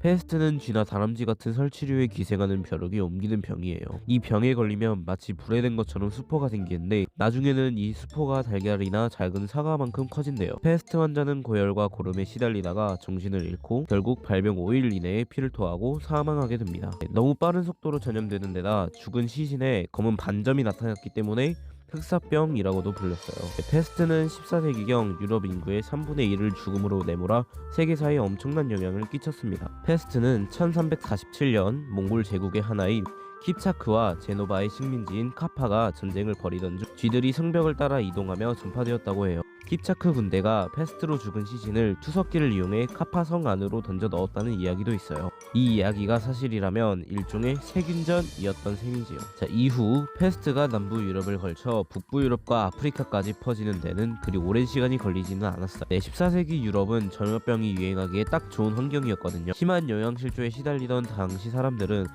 페스트는 쥐나 다람쥐 같은 설치류에 기생하는 벼룩이 옮기는 병이에요. 이 병에 걸리면 마치 불에 댄 것처럼 수포가 생기는데 나중에는 이 수포가 달걀이나 작은 사과만큼 커진대요. 페스트 환자는 고열과 고름에 시달리다가 정신을 잃고 결국 발병 5일 이내에 피를 토하고 사망하게 됩니다. 너무 빠른 속도로 전염되는 데다 죽은 시신에 검은 반점이 나타났기 때문에 흑사병이라고도 불렸어요. 페스트는 14세기경 유럽 인구의 3분의 1을 죽음으로 내몰아 세계사에 엄청난 영향을 끼쳤습니다. 페스트는 1347년 몽골 제국의 하나인 킵차크와 제노바의 식민지인 카파가 전쟁을 벌이던 중 쥐들이 성벽을 따라 이동하며 전파되었다고 해요. 킵차크 군대가 페스트로 죽은 시신을 투석기를 이용해 카파 성 안으로 던져 넣었다는 이야기도 있어요. 이 이야기가 사실이라면 일종의 세균전이었던 셈이지요. 자, 이후 페스트가 남부 유럽을 걸쳐 북부 유럽과 아프리카까지 퍼지는 데는 그리 오랜 시간이 걸리지는 않았어요. 14세기 유럽은 전염병이 유행하기에 딱 좋은 환경이었거든요. 심한 영양실조에 시달리던 당시 사람들은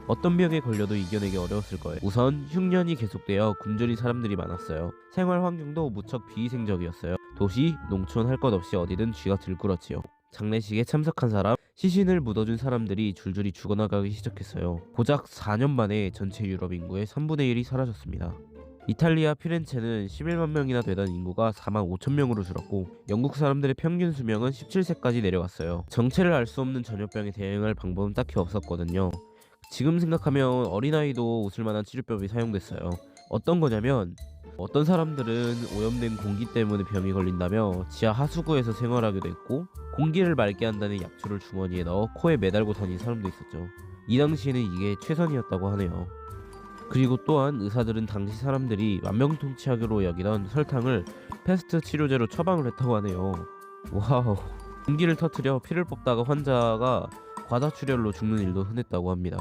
어떤 병에 걸려도 이겨내기 어려웠을 거예요. 우선 흉년이 계속되어 굶주린 사람들이 많았어요. 생활 환경도 무척 비위생적이었어요. 도시, 농촌 할 것 없이 어디든 쥐가 들끓었지요. 장례식에 참석한 사람, 시신을 묻어준 사람들이 줄줄이 죽어나가기 시작했어요. 고작 4년 만에 전체 유럽 인구의 3분의 1이 사라졌습니다. 이탈리아 피렌체는 11만 명이나 되던 인구가 4만 5천 명으로 줄었고 영국 사람들의 평균 수명은 17세까지 내려갔어요. 정체를 알 수 없는 전염병에 대응할 방법은 딱히 없었거든요. 지금 생각하면 어린아이도 웃을 만한 치료법이 사용됐어요. 어떤 거냐면 어떤 사람들은 오염된 공기 때문에 병이 걸린다며 지하 하수구에서 생활하기도 했고 공기를 맑게 한다는 약초를 주머니에 넣어 코에 매달고 다닌 사람도 있었죠. 이 당시에는 이게 최선이었다고 하네요. 그리고 또한 의사들은 당시 사람들이 만병통치약으로 여기던 설탕을 패스트 치료제로 처방을 했다고 하네요. 와우. 공기를 터뜨려 피를 뽑다가 환자가 과다출혈로 죽는 일도 흔했다고 합니다.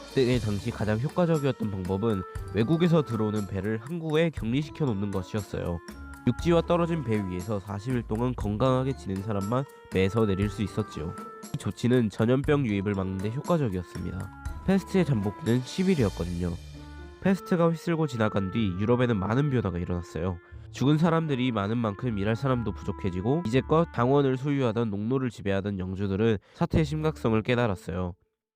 그때 당시 가장 효과적이었던 방법은 외국에서 들어오는 배를 항구에 격리시켜 놓는 것이었어요. 육지와 떨어진 배 위에서 40일 동안 건강하게 지낸 사람만 매서 내릴 수 있었지요. 이 조치는 전염병 유입을 막는 데 효과적이었습니다. 패스트의 잠복기는 10일이었거든요. 패스트가 휩쓸고 지나간 뒤 유럽에는 많은 변화가 일어났어요. 죽은 사람들이 많은 만큼 일할 사람도 부족해지고 이제껏 당원을 소유하던 농노를 지배하던 영주들은 사태의 심각성을 깨달았어요.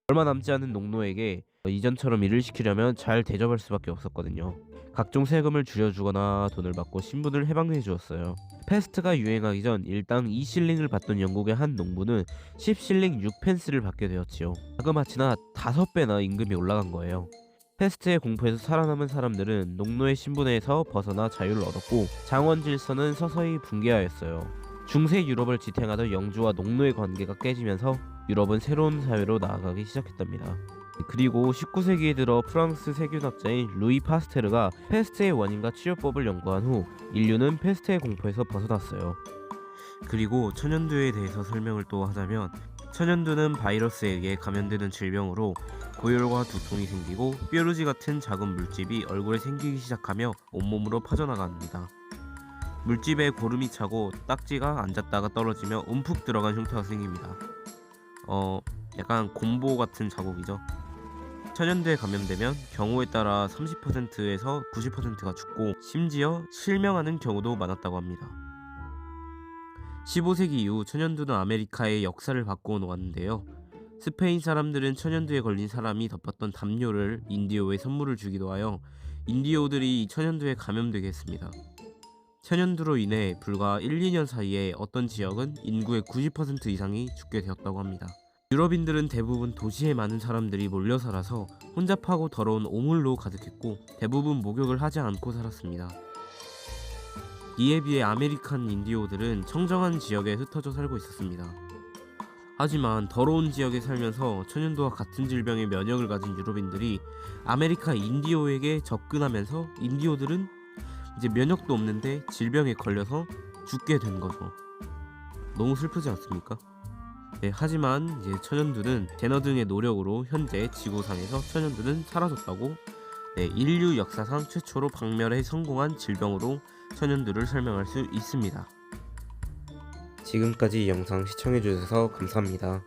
얼마 남지 않은 농노에게 이전처럼 일을 시키려면 잘 대접할 수밖에 없었거든요. 각종 세금을 줄여주거나 돈을 받고 신분을 해방해 주었어요. 패스트가 유행하기 전 일당 2실링을 받던 영국의 한 농부는 10실링 6펜스를 받게 되었지요. 자그마치나 5배나 임금이 올라간 거예요. 패스트의 공포에서 살아남은 사람들은 농노의 신분에서 벗어나 자유를 얻었고 장원 질서는 서서히 붕괴하였어요. 중세 유럽을 지탱하던 영주와 농노의 관계가 깨지면서 유럽은 새로운 사회로 나아가기 시작했답니다. 그리고 19세기에 들어 프랑스 세균학자인 루이 파스테르가 패스트의 원인과 치료법을 연구한 후 인류는 패스트의 공포에서 벗어났어요. 그리고 천연두에 대해서 설명을 또 하자면 천연두는 바이러스에게 감염되는 질병으로 고열과 두통이 생기고 뾰루지 같은 작은 물집이 얼굴에 생기기 시작하며 온몸으로 퍼져나갑니다. 물집에 고름이 차고 딱지가 앉았다가 떨어지며 움푹 들어간 흉터가 생깁니다. 약간 곰보 같은 자국이죠. 천연두에 감염되면 경우에 따라 30%에서 90%가 죽고 심지어 실명하는 경우도 많았다고 합니다. 15세기 이후 천연두는 아메리카의 역사를 바꾸어 놓았는데요. 스페인 사람들은 천연두에 걸린 사람이 덮었던 담요를 인디오에 선물을 주기도 하여 인디오들이 천연두에 감염되게 했습니다. 천연두로 인해 불과 1, 2년 사이에 어떤 지역은 인구의 90% 이상이 죽게 되었다고 합니다. 유럽인들은 대부분 도시에 많은 사람들이 몰려 살아서 혼잡하고 더러운 오물로 가득했고 대부분 목욕을 하지 않고 살았습니다. 이에 비해 아메리칸 인디오들은 청정한 지역에 흩어져 살고 있었습니다. 하지만 더러운 지역에 살면서 천연두와 같은 질병에 면역을 가진 유럽인들이 아메리카 인디오에게 접근하면서 인디오들은 이제 면역도 없는데 질병에 걸려서 죽게 된 거죠. 너무 슬프지 않습니까? 네, 하지만 이제 천연두는 제너 등의 노력으로 현재 지구상에서 천연두는 사라졌다고 인류 역사상 최초로 박멸에 성공한 질병으로 천연두를 설명할 수 있습니다. 지금까지 영상 시청해주셔서 감사합니다.